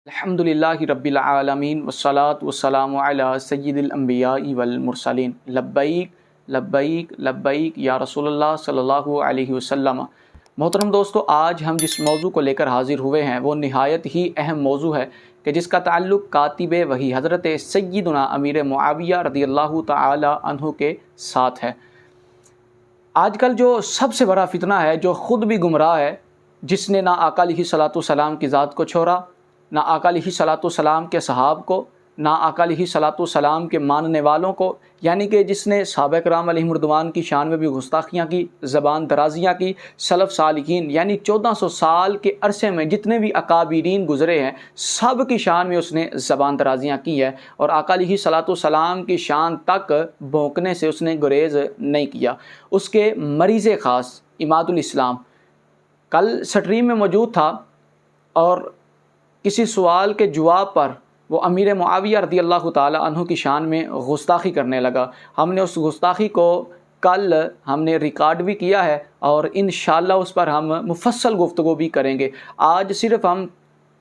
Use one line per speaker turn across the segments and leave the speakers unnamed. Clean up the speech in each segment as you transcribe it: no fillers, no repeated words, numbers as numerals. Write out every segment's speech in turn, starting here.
अल्हम्दुलिल्लाहि रब्बिल आलमीन वस्सलातु वस्सलामु अला सय्यिदिल अंबिया'i वल मुरसलीन लब्बैक लब्बैक लब्बैक या रसूलुल्लाह सल्लल्लाहु अलैहि वसल्लम। मोहतरम दोस्तों, आज हम जिस मौजू को लेकर हाजिर हुए हैं वो नहायत ही अहम मौजू है कि जिसका ताल्लुक़ कातिब वही हज़रत सय्यिदुना अमीर मुआविया रज़ियल्लाहु ताला अन्हु के साथ है। आजकल जो सबसे बड़ा फितना है, जो ख़ुद भी गुमराह है, जिसने ना आका अलैहिस्सलातु सलाम की ज़ात को छोड़ा, ना आका अलैहिस्सलातु सलाम के सहाब को, ना आका अलैहिस्सलातु सलाम के मानने वालों को, यानी कि जिसने सहाबा किराम अलैहिमुर्रिदवान की शान में भी गुस्ताखियाँ की, ज़बान दराजियाँ की, सलफ़ सालिहीन यानी 1400 साल के अरसे में जितने भी अकाबिरीन गुज़रे हैं सब की शान में उसने ज़बान दराजियाँ की है और आका अलैहिस्सलातु सलाम की शान तक भौंकने से उसने गुरेज़ नहीं किया। उसके मरीज़ ख़ास इमादुल इस्लाम कल स्ट्रीम में मौजूद था और किसी सवाल के जवाब पर वो अमीर मुआविया रज़ियल्लाहु ताला अन्हु की शान में गुस्ताखी करने लगा। हमने उस गुस्ताखी को कल हमने रिकॉर्ड भी किया है और इंशाअल्लाह उस पर हम मुफस्सल गुफ्तगू भी करेंगे। आज सिर्फ हम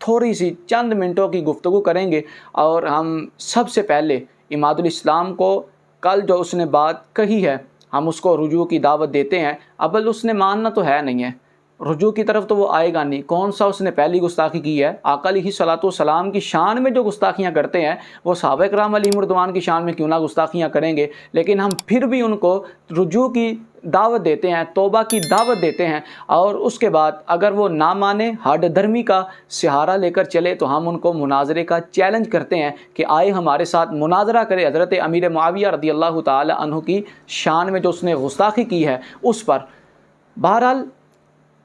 थोड़ी सी चंद मिनटों की गुफ्तगू करेंगे और हम सबसे पहले इमादुल इस्लाम को कल जो उसने बात कही है हम उसको रुजू की दावत देते हैं। अव्वल उसने मानना तो है नहीं है, रुजू की तरफ तो वो आएगा नहीं। कौन सा उसने पहली गुस्ताखी की है? आका अलैहिस्सलातु सलाम की शान में जो गुस्ताखियाँ करते हैं वो सहाबा किराम अलैहिमुर्रिदवान की शान में क्यों ना गुस्ताखियाँ करेंगे, लेकिन हम फिर भी उनको रुजू की दावत देते हैं, तौबा की दावत देते हैं और उसके बाद अगर वो ना माने, हड धर्मी का सहारा लेकर चले तो हम उनको मुनाजरे का चैलेंज करते हैं कि आए हमारे साथ मुनाजरा करे हज़रत अमीर मुआविया रज़ियल्लाहु ताला अन्हु की शान में जो उसने गुस्ताखी की है उस पर। बहरहाल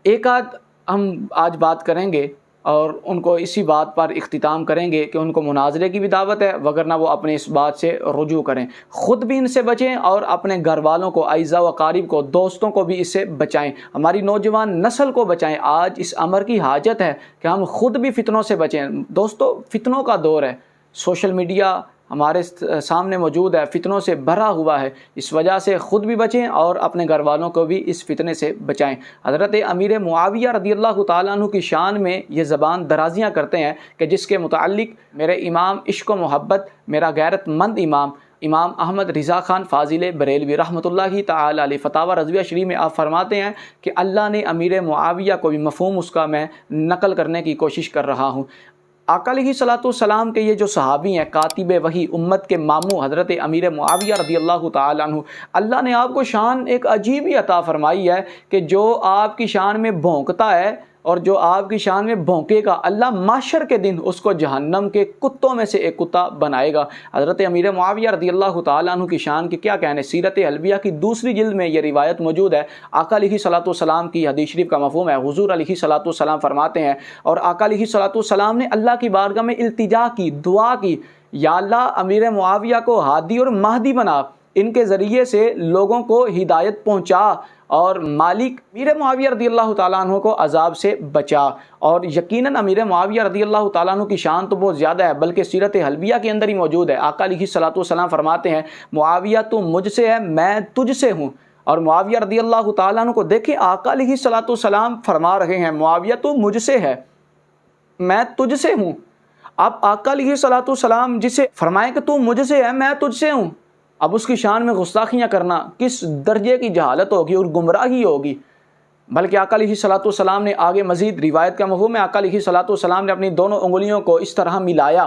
एक आध हम आज बात करेंगे और उनको इसी बात पर इख्तिताम करेंगे कि उनको मुनाजरे की भी दावत है, वगरना वो अपने इस बात से रुजू करें, ख़ुद भी इनसे बचें और अपने घर वालों को, अइज़ा व क़ारिब को, दोस्तों को भी इससे बचाएं, हमारी नौजवान नस्ल को बचाएं। आज इस अमर की हाजत है कि हम ख़ुद भी फितनों से बचें। दोस्तों, फितनों का दौर है, सोशल मीडिया हमारे सामने मौजूद है, फितनों से भरा हुआ है। इस वजह से ख़ुद भी बचें और अपने घर वालों को भी इस फितने से बचाएं। हज़रत अमीर मुआविया रज़ियल्लाहु ताला अन्हु की शान में ये ज़बान दराजियाँ करते हैं कि जिसके मुताल्लिक़ मेरे इमाम इश्क़ व मोहब्बत, मेरा गैरतमंद इमाम अहमद रिज़ा ख़ान फ़ाज़िल बरेलवी रहमतुल्लाहि ताला अलैह फ़तावा रज़विया शरीफ में आप फरमाते हैं कि अल्लाह ने अमीर मुआविया को भी मफ़हूम उसका मैं नकल करने की कोशिश कर रहा हूँ। आका अलैहिस्सलातु सलाम के ये जो सहाबी हैं, कातिब वही, उम्मत के मामू हज़रत अमीर मुआविया रज़ियल्लाहु ताला अन्हु, अल्लाह ने आपको शान एक अजीब ही अता फरमाई है कि जो आपकी शान में भौंकता है और जो आपकी शान में भौंकेगा, अल्लाह माशर के दिन उसको जहन्नम के कुत्तों में से एक कुत्ता बनाएगा। हज़रत अमीर मुआविया रज़ियल्लाहु ताला अन्हु की शान के क्या कहने। सीरत हलबिया की दूसरी जिल्द में ये रिवायत मौजूद है। आका अलैहिस्सलातु सलाम की हदीस शरीफ का मफ़हूम है, हुज़ूर अलैहिस्सलातु सलाम फरमाते हैं और आका अलैहिस्सलातु सलाम ने अल्लाह की बारगाह में इल्तिजा की, दुआ की, या अल्लाह अमीर मुआविया को हादी और महदी बना, इनके ज़रिए से लोगों को हिदायत पहुँचा और मालिक अमीर मुआविया रज़ियल्लाहु ताला अन्हु को अजाब से बचा। और यकीनन अमीर मुआविया रज़ियल्लाहु ताला अन्हु की शान तो बहुत ज़्यादा है, बल्कि सीरत हलबिया के अंदर ही मौजूद है। आका अलैहिस्सलातु सलाम फरमाते हैं, मुआविया तू मुझसे है, मैं तुझसे हूँ। और मुआविया रज़ियल्लाहु ताला अन्हु को देखें, आका अलैहिस्सलातु सलाम फरमा रहे हैं, मुआविया तू मुझसे है, मैं तुझसे हूँ। अब आका अलैहिस्सलातु सलाम जिसे फरमाएं कि तू मुझसे है, मैं तुझसे हूँ, अब उसकी शान में गुस्ताखियाँ करना किस दर्जे की जहालत होगी और गुमराही होगी। बल्कि आका अलैहिस्सलातु सलाम ने आगे मज़ीद रिवायत का मफ़हूम है, आका अलैहिस्सलातु सलाम ने अपनी दोनों उंगलियों को इस तरह मिलाया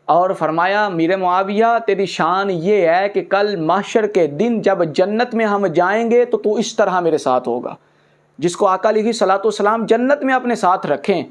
और फरमाया, मीरे मुआविया तेरी शान ये है कि कल माशर के दिन जब जन्नत में हम जाएंगे तो तू इस तरह मेरे साथ होगा। जिसको आका अलैहिस्सलातु सलाम जन्नत में अपने साथ रखें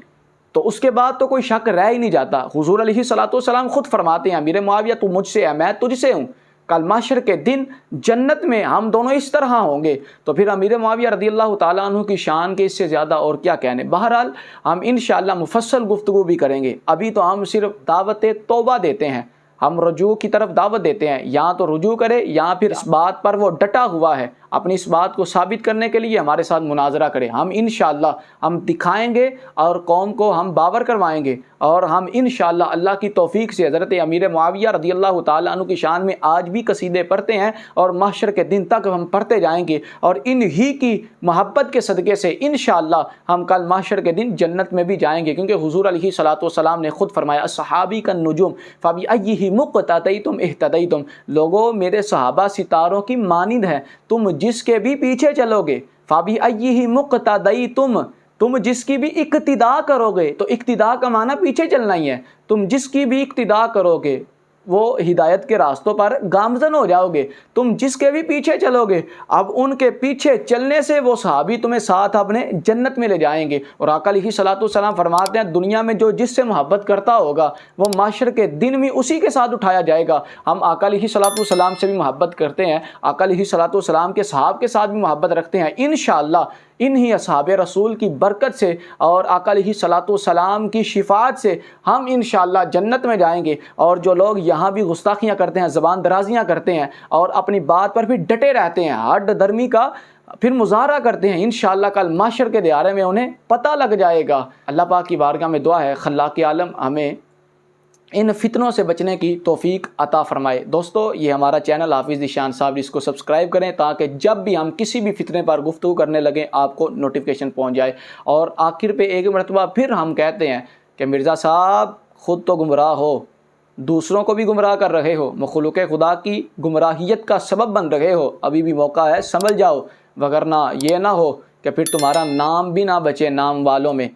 तो उसके बाद तो कोई शक रह ही नहीं जाता। हुज़ूर अलैहिस्सलातु सलाम ख़ुद फरमाते हैं, मीरे मुआविया तू मुझसे है, मैं तुझसे हूँ, कल माशर के दिन जन्नत में हम दोनों इस तरह होंगे। तो फिर अमीर मुआविया रज़ियल्लाहु ताला अन्हु की शान के इससे ज़्यादा और क्या कहने। बहरहाल हम इंशाअल्लाह मुफस्सल गुफ्तगू भी करेंगे। अभी तो हम सिर्फ दावत तौबा देते हैं, हम रुजू की तरफ दावत देते हैं, या तो रुजू करे या फिर इस बात पर वो डटा हुआ है اپنی اس بات کو ثابت کرنے کے لیے ہمارے ساتھ مناظرہ کرے. ہم انشاءاللہ ہم دکھائیں گے اور قوم کو ہم باور کروائیں گے, اور ہم انشاءاللہ اللہ کی توفیق سے حضرت امیر معاویہ رضی اللہ تعالیٰ عنہ کی شان میں آج بھی قصیدے پڑھتے ہیں اور محشر کے دن تک ہم پڑھتے جائیں گے, اور انہی کی محبت کے صدقے سے انشاءاللہ ہم کل محشر کے دن جنت میں بھی جائیں گے, کیونکہ حضور علیہ الصلوۃ والسلام نے خود فرمایا الصحابی کالنجوم فبأیہ مقتدیتم اہتدیتم, لوگو میرے صحابہ ستاروں کی مانند ہیں, تم جس کے بھی پیچھے چلو گے, فبأیہ مقتدیتم, تم جس کی بھی اقتداء کرو گے, تو اقتداء کا معنی پیچھے چلنا ہی ہے, تم جس کی بھی اقتداء کرو گے وہ ہدایت کے راستوں پر گامزن ہو جاؤ گے, تم جس کے بھی پیچھے چلو گے اب ان کے پیچھے چلنے سے وہ صحابی تمہیں ساتھ اپنے جنت میں لے جائیں گے. اور آقا علیہ الصلوۃ والسلام فرماتے ہیں دنیا میں جو جس سے محبت کرتا ہوگا وہ معاشر کے دن میں اسی کے ساتھ اٹھایا جائے گا. ہم آقا علیہ الصلوۃ والسلام سے بھی محبت کرتے ہیں, آقا علیہ الصلوۃ والسلام کے صحاب کے ساتھ بھی محبت رکھتے ہیں. انشاءاللہ انہی اصحاب رسول کی برکت سے اور آقا علیہ الصلوۃ والسلام کی شفاعت سے ہم انشاءاللہ جنت میں جائیں گے. اور جو لوگ یہاں بھی گستاخیاں کرتے ہیں, زبان درازیاں کرتے ہیں اور اپنی بات پر بھی ڈٹے رہتے ہیں, ہڈ درمی کا پھر مظاہرہ کرتے ہیں, انشاءاللہ کل محشر کے دیارے میں انہیں پتہ لگ جائے گا. اللہ پاک کی بارگاہ میں دعا ہے خلاق عالم ہمیں ان فتنوں سے بچنے کی توفیق عطا فرمائے. دوستو یہ ہمارا چینل حافظ ذیشان صاحب, اس کو سبسکرائب کریں تاکہ جب بھی ہم کسی بھی فتنے پر گفتگو کرنے لگیں آپ کو نوٹیفیکیشن پہنچ جائے. اور آخر پہ ایک مرتبہ پھر ہم کہتے ہیں کہ مرزا صاحب خود تو گمراہ ہو, دوسروں کو بھی گمراہ کر رہے ہو, مخلوق خدا کی گمراہیت کا سبب بن رہے ہو, ابھی بھی موقع ہے سنبھل جاؤ, وگرنہ یہ نہ ہو کہ پھر تمہارا نام بھی نہ بچے نام والوں میں.